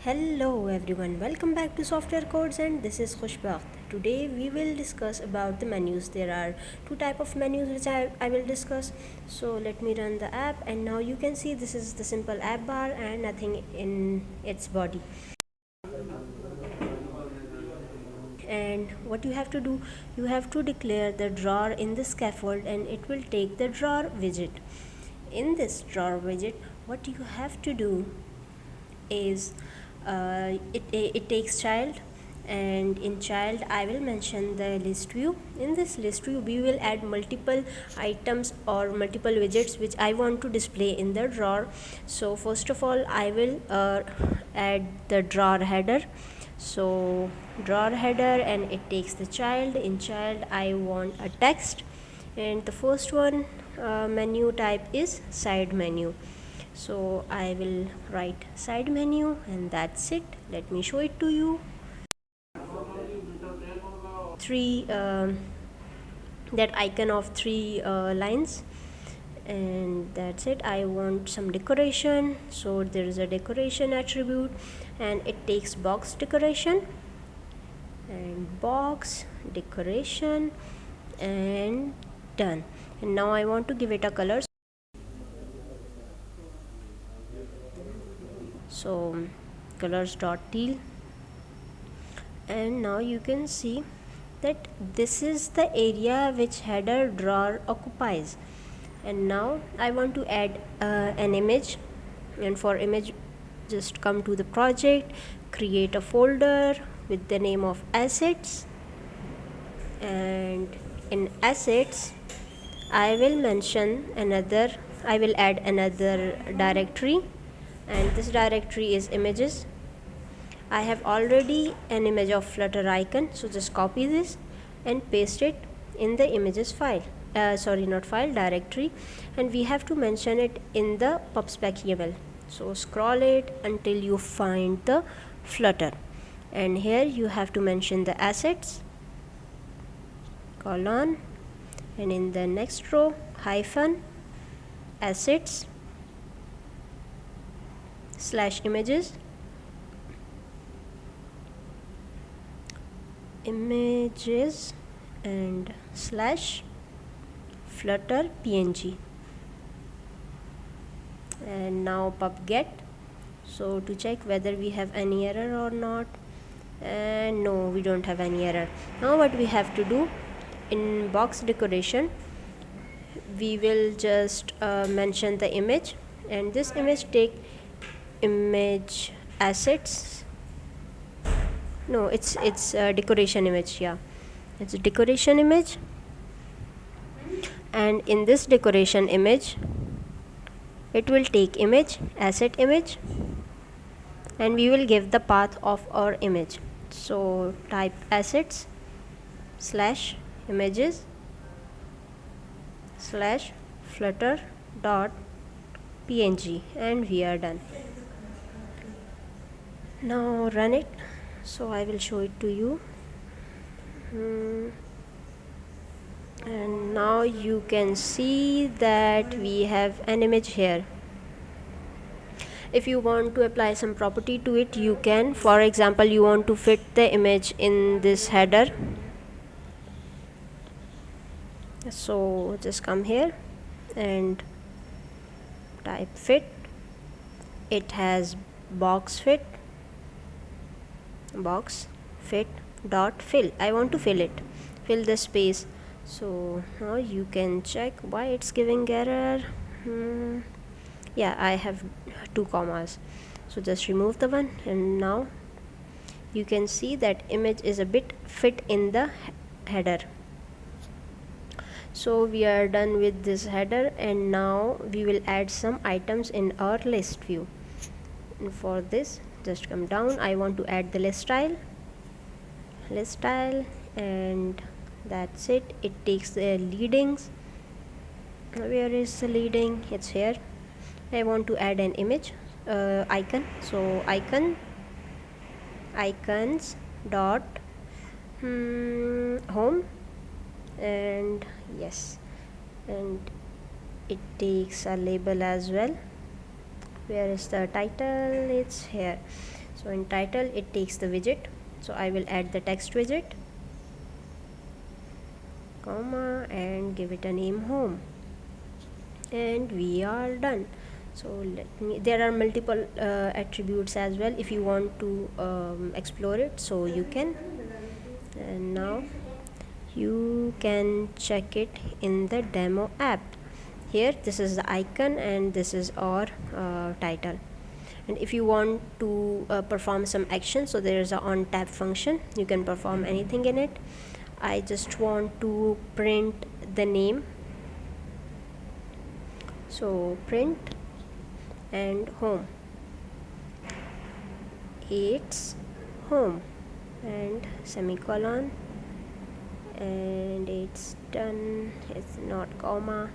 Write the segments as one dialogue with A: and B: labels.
A: Hello everyone, welcome back to Software Codes, and this is Khushbakht. Today we will discuss about the menus. There are two type of menus which I will discuss. So let me run the app, and now you can see this is the simple app bar and nothing in its body. And what you have to do, you have to declare the drawer in the scaffold and it will take the drawer widget. In this drawer widget, what you have to do is it takes child, and in child I will mention the list view. In this list view we will add multiple items or multiple widgets which I want to display in the drawer. So first of all I will add the drawer header. So drawer header, and it takes the child. In child I want a text, and the first one menu type is side menu. So I will write side menu, and that's it. Let me show it to you. That icon of three lines, and that's it. I want some decoration, so there is a decoration attribute, and it takes box decoration and box decoration, and done. And now I want to give it a color. So colors dot teal, and now you can see that this is the area which header drawer occupies. And now I want to add an image, and for image just come to the project, create a folder with the name of assets, and in assets I will add another directory, and this directory is images. I have already an image of Flutter icon, so just copy this and paste it in the images file, directory, and we have to mention it in the pubspec.yaml. So scroll it until you find the Flutter, and here you have to mention the assets colon, and in the next row hyphen assets slash images and slash flutter png, and now pub get, so to check whether we have any error or not, and no, we don't have any error. Now what we have to do, in box decoration we will just mention the image, and this image take image assets, no, it's decoration image, yeah, it's a decoration image, and in this decoration image it will take image asset image, and we will give the path of our image. So type assets slash images slash flutter dot png, and we are done. Now run it, so I will show it to you. And now you can see that we have an image here. If you want to apply some property to it, you can. For example, you want to fit the image in this header, so just come here and type fit. It has box fit dot fill. I want to fill the space. So now you can check why it's giving error. Yeah, I have 2 commas, so just remove the one, and now you can see that image is a bit fit in the header. So we are done with this header, and now we will add some items in our list view. And for this, just come down. I want to add the list style, and that's it. It takes the leadings. Where is the leading? It's here. I want to add an image icon, so icons dot home, and yes, and it takes a label as well. Where is the title? It's here. So So in title it takes the widget, so I will add the text widget, comma, and give it a name home, and we are done. So there are multiple attributes as well if you want to explore it, so you can. And now you can check it in the demo app. Here this is the icon and this is our title. And if you want to perform some action, so there is a on tab function, you can perform anything in it. I just want to print the name, so print and home, it's home, and semicolon, and it's done. It's not comma.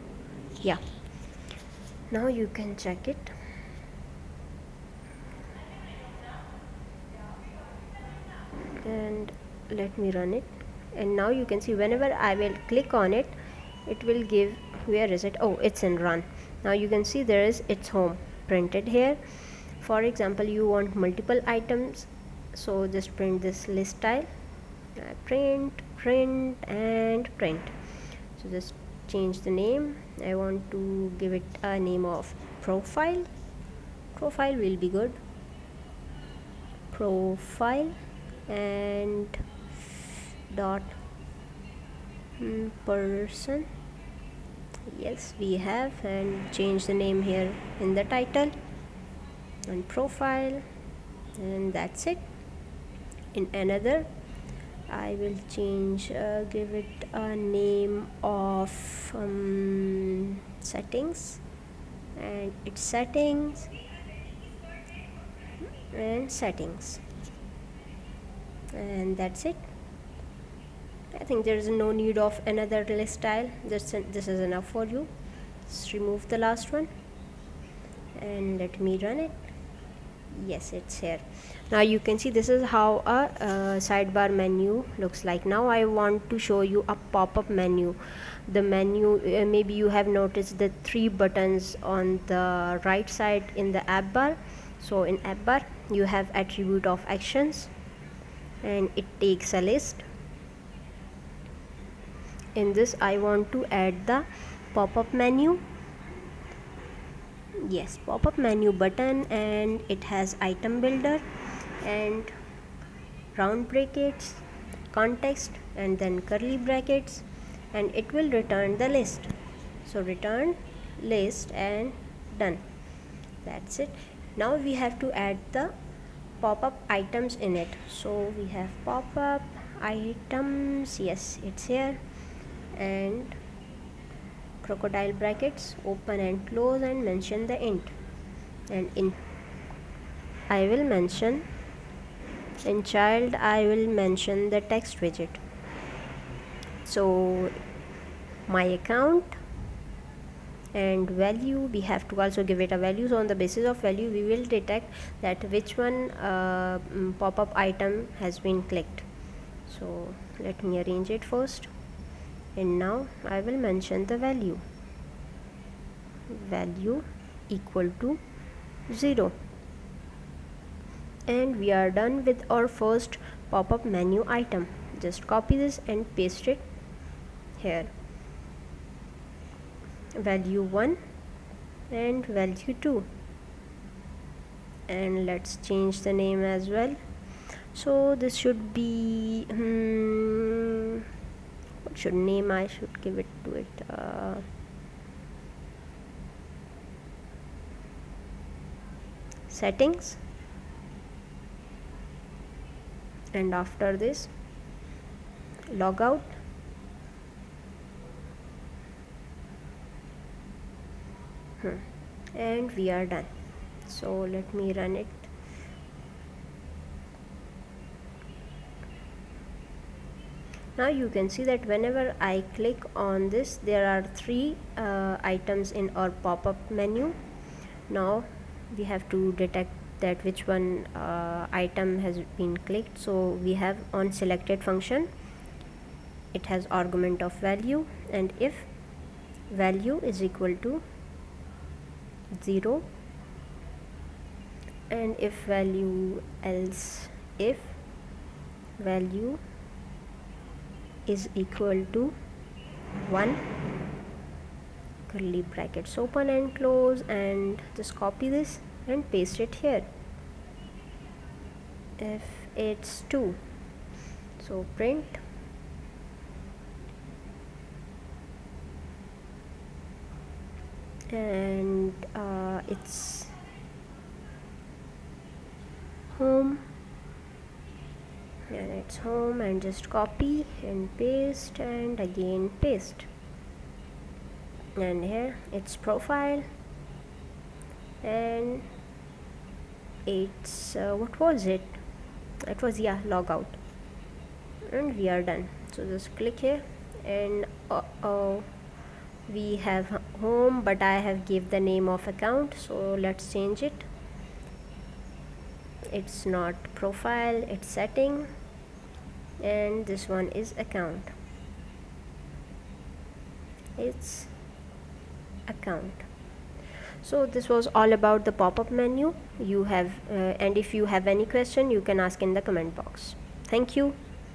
A: Yeah, now you can check it. And let me run it, and now you can see whenever I will click on it, it will give, where is it, oh, it's in run. Now you can see there is it's home printed here. For example, you want multiple items, so just print this list style, print, and print. So just change the name. I want to give it a name of profile will be good, profile, and dot person. Yes, we have, and change the name here in the title and profile, and that's it. In another, I will change, give it a name of settings, and it's settings and settings, and that's it. I think there is no need of another list style. This is enough for you. Just remove the last one and let me run it. Yes, it's here. Now you can see this is how a sidebar menu looks like. Now I want to show you a pop-up menu. The menu, maybe you have noticed the 3 buttons on the right side in the app bar. So in app bar you have attribute of actions, and it takes a list. In this I want to add the pop-up menu. Yes, pop-up menu button, and it has item builder and round brackets, context, and then curly brackets, and it will return the list. So return list, and done. That's it. Now we have to add the pop-up items in it. So we have pop-up items, yes, it's here, and crocodile brackets, open and close, and mention the int, and in I will mention, in child I will mention the text widget. So my account and value, we have to also give it a value. So on the basis of value we will detect that which one pop-up item has been clicked. So let me arrange it first, and now I will mention the value equal to 0, and we are done with our first pop-up menu item. Just copy this and paste it here, value 1 and value 2, and let's change the name as well. So this should be what should name I should give it to it, settings, and after this logout, and we are done. So let me run it. Now you can see that whenever I click on this, there are 3 items in our pop-up menu. Now we have to detect that which one item has been clicked. So we have on selected function, it has argument of value, and if value is equal to 0, and if value, else if value is equal to 1, curly brackets open and close, and just copy this and paste it here. If it's 2, so print and it's home, and it's home, and just copy and paste and again paste, and here it's profile, and it's what was it? It was, yeah, logout, and we are done. So just click here, and we have home, but I have give the name of account, so let's change it. It's not profile, it's setting, and this one is account. It's account. So this was all about the pop-up menu. You have and if you have any question, you can ask in the comment box. Thank you.